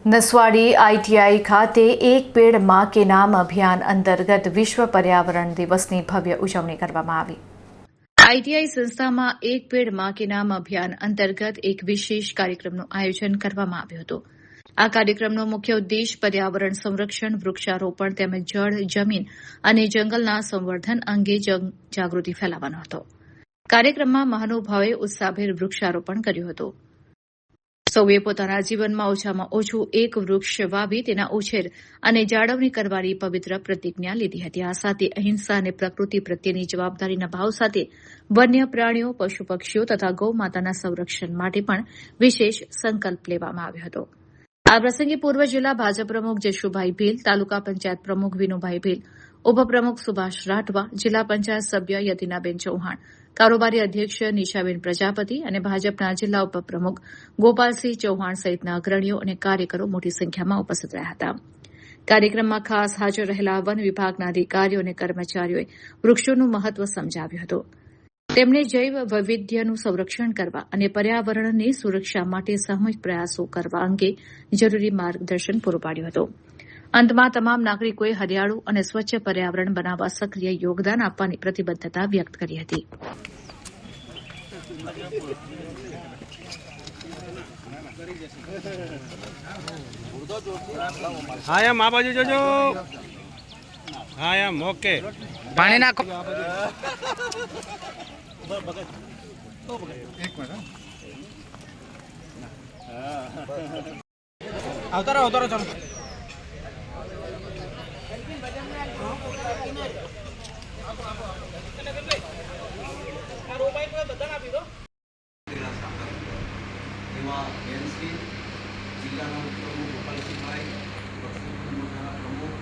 Naswadi ITI खाते एक पेड़ मां के नाम अभियान अंतर्गत विश्व पर्यावरण दिवस की भव्य उजवणी करवामां आवी। आईटीआई संस्थामां एक पेड़ मां के नाम अभियान अंतर्गत एक विशेष कार्यक्रमનું આયોજન કરવામાં આવ્યું હતું। આ કાર્યક્રમનો મુખ્ય ઉદ્દેશ પર્યાવરણ સંરક્ષણ, વૃક્ષારોપણ તેમજ જળ, જમીન અને જંગલના સંવર્ધન અંગે જાગૃતિ ફેલાવવાનો હતો। કાર્યક્રમમાં મહાનુભાવોએ ઉત્સાહભેર વૃક્ષારોપણ કર્યું હતું। સૌએ પોતાના જીવનમાં ઓછામાં ઓછું એક વૃક્ષ વાવી તેના ઉછેર અને જાળવણી કરવાની પવિત્ર પ્રતિજ્ઞા લીધી હતી। આ સાથે અહિંસા અને પ્રકૃતિ પ્રત્યેની જવાબદારીના ભાવ સાથે વન્ય પ્રાણીઓ, પશુ પક્ષીઓ તથા ગૌ માતાના સંરક્ષણ માટે પણ વિશેષ સંકલ્પ લેવામાં આવ્યો હતો। આ પ્રસંગે પૂર્વ જિલ્લા ભાજપ પ્રમુખ જશુભાઈ ભીલ, તાલુકા પંચાયત પ્રમુખ વિનુભાઈ ભીલ, ઉપપ્રમુખ સુભાષ રાઠવા, જિલ્લા પંચાયત સભ્ય યતિનાબેન ચૌહાણ, કારોબારી અધ્યક્ષ નિશાબેન પ્રજાપતિ અને ભાજપના જિલ્લા ઉપપ્રમુખ ગોપાલસિંહ ચૌહાણ સહિતના અગ્રણીઓ અને કાર્યકરો મોટી સંખ્યામાં ઉપસ્થિત રહ્યા હતા। કાર્યક્રમમાં ખાસ હાજર રહેલા વન વિભાગના અધિકારીઓ અને કર્મચારીઓએ વૃક્ષોનું મહત્વ સમજાવ્યું હતું। તેમણે જૈવ વૈવિધ્યનું સંરક્ષણ કરવા અને પર્યાવરણની સુરક્ષા માટે સામૂહિક પ્રયાસો કરવા અંગે જરૂરી માર્ગદર્શન પૂરું પાડ્યું હતું। અંતમાં તમામ નાગરિકોએ હરિયાળું અને સ્વચ્છ પર્યાવરણ બનાવવા સક્રિય યોગદાન આપવાની પ્રતિબદ્ધતા વ્યક્ત કરી હતી। हाँ एम आ बाजू जोजो। हाँ एम ओके पानी नाखो। अवतारो अवतारो चलो। જિલ્લાના ઉપપ્રમુખ ગોપાલસિંહભાઈ, પ્રમુખ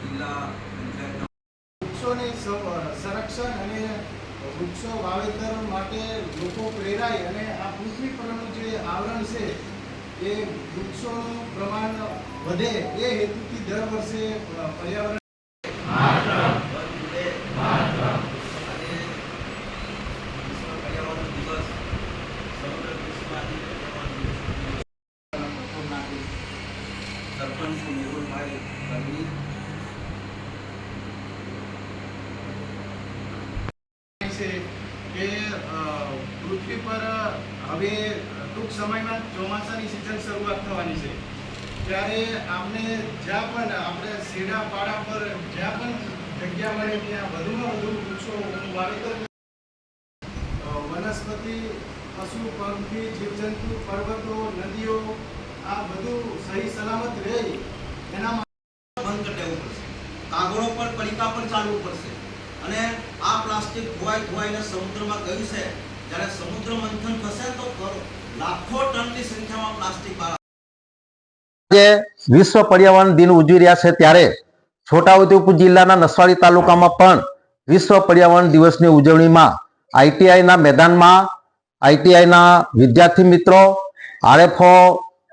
જિલ્લા પંચાયતના વૃક્ષોની સંરક્ષણ અને વૃક્ષો વાવેતર માટે લોકો પ્રેરાય અને આ પૃથ્વી પરનું જે આવરણ છે એ વૃક્ષોનું પ્રમાણ વધે એ હેતુથી દર વર્ષે પર્યાવરણ સરપંચ મેહુલભાઈ ગઢવી છે કે પૃથ્વી પર હવે ટૂંક સમયમાં ચોમાસાની સિઝન શરૂઆત થવાની છે, ત્યારે આપણે જ્યાં પણ આપણે શેડા પાડા પર જ્યાં પણ જગ્યા મળે ત્યાં વધુમાં વધુ વૃક્ષોનું વાવેતર, વનસ્પતિ, પશુ પંખી, જીવજંતુ, પર્વતો, નદીઓ આ બધું સહી સલામત રહે એના બંધ કરી દેવું પડશે। કાગળો પર પડીકા પર ચાલવું પડશે અને આ પ્લાસ્ટિક ધોવાઈને સમુદ્રમાં ગયું છે। જ્યારે સમુદ્ર મંથન થશે તો લાખો ટનની સંખ્યામાં પ્લાસ્ટિક બહાર આજે વિશ્વ પર્યાવરણ દિન ઉજવી રહ્યા છે, ત્યારે છોટાઉદેપુર જિલ્લાના નસવાડી તાલુકામાં પણ વિશ્વ પર્યાવરણ દિવસની ઉજવણીમાં આઈટીઆઈના મેદાનમાં આઈટીઆઈના વિદ્યાર્થી મિત્રો, આરએફઓ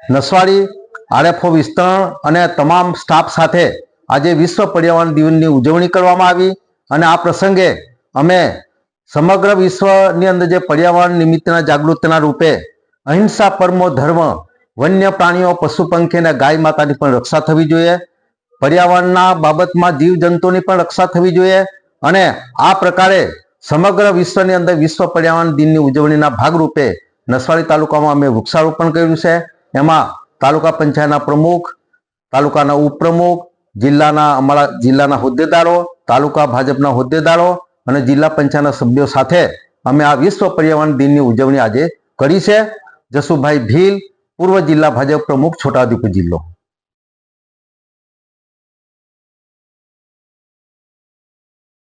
નસવાડી, આરએફઓ વિસ્તરણ અને તમામ સ્ટાફ સાથે આજે વિશ્વ પર્યાવરણ દિવસની ઉજવણી કરવામાં આવી। અને આ પ્રસંગે અમે સમગ્ર વિશ્વની અંદર જે પર્યાવરણ નિમિત્તના જાગૃતિના રૂપે અહિંસા પરમો ધર્મ, વન્ય પ્રાણીઓ, પશુ પંખી અને ગાય માતાની પણ રક્ષા થવી જોઈએ, પર્યાવરણના બાબતમાં જીવજંતુની પણ રક્ષા થવી જોઈએ અને આ પ્રકારે સમગ્ર વિશ્વની અંદર વિશ્વ પર્યાવરણ દિનની ઉજવણીના ભાગરૂપે નસવાડી તાલુકામાં અમે વૃક્ષારોપણ કર્યું છે। એમાં તાલુકા પંચાયતના પ્રમુખ, તાલુકાના ઉપપ્રમુખ, અમારા જિલ્લાના હોદ્દેદારો, તાલુકા ભાજપના હોદ્દેદારો અને જિલ્લા પંચાયતના સભ્યો સાથે અમે આ વિશ્વ પર્યાવરણ દિનની ઉજવણી આજે કરી છે। જશુભાઈ ભીલ, પૂર્વ જિલ્લા ભાજપ પ્રમુખ, છોટાઉદેપુર જિલ્લો।